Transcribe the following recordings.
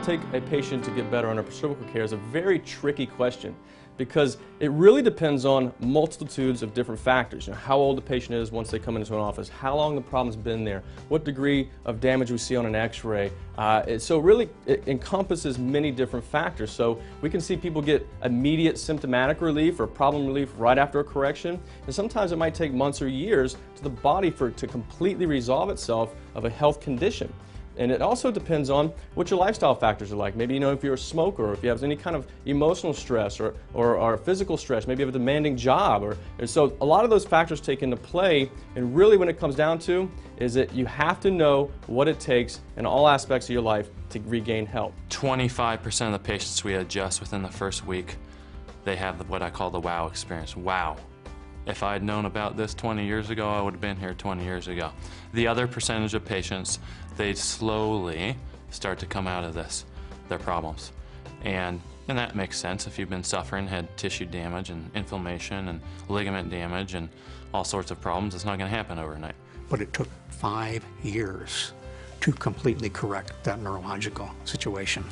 take a patient to get better under cervical care is a very tricky question, because it really depends on multitudes of different factors. You know, how old the patient is once they come into an office, how long the problem's been there, what degree of damage we see on an x-ray. So really it encompasses many different factors. So we can see people get immediate symptomatic relief or problem relief right after a correction, and sometimes it might take months or years to the body to completely resolve itself of a health condition. And it also depends on what your lifestyle factors are like. Maybe, you know, if you're a smoker, or if you have any kind of emotional stress or physical stress, maybe you have a demanding job. So a lot of those factors take into play, and really when it comes down to is that you have to know what it takes in all aspects of your life to regain health. 25% of the patients we adjust within the first week, they have what I call the wow experience. Wow. If I had known about this 20 years ago, I would have been here 20 years ago. The other percentage of patients, they slowly start to come out of their problems. And that makes sense. If you've been suffering, had tissue damage and inflammation and ligament damage and all sorts of problems, it's not going to happen overnight. But it took 5 years to completely correct that neurological situation.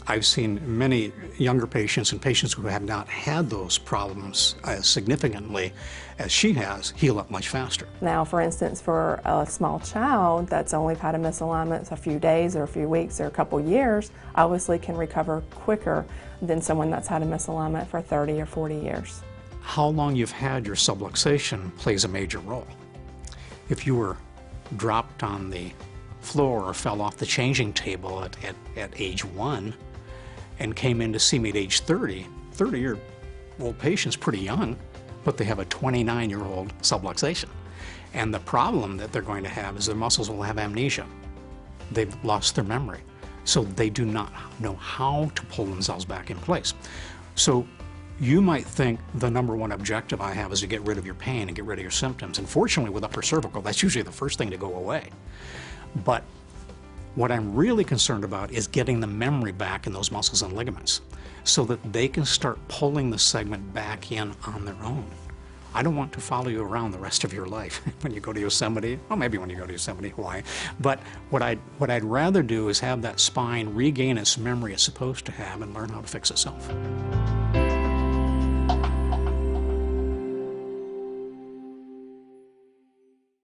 I've seen many younger patients and patients who have not had those problems as significantly as she has heal up much faster. Now, for instance, for a small child that's only had a misalignment a few days or a few weeks or a couple years, obviously can recover quicker than someone that's had a misalignment for 30 or 40 years. How long you've had your subluxation plays a major role. If you were dropped on the floor or fell off the changing table at age 1 and came in to see me at age 30, 30-year-old patient's pretty young, but they have a 29-year-old subluxation. And the problem that they're going to have is their muscles will have amnesia. They've lost their memory. So they do not know how to pull themselves back in place. So you might think the #1 objective I have is to get rid of your pain and get rid of your symptoms. And fortunately with upper cervical, that's usually the first thing to go away. But what I'm really concerned about is getting the memory back in those muscles and ligaments so that they can start pulling the segment back in on their own. I don't want to follow you around the rest of your life when you go to Yosemite, well, maybe when you go to Yosemite, Hawaii. But what I'd rather do is have that spine regain its memory it's supposed to have and learn how to fix itself.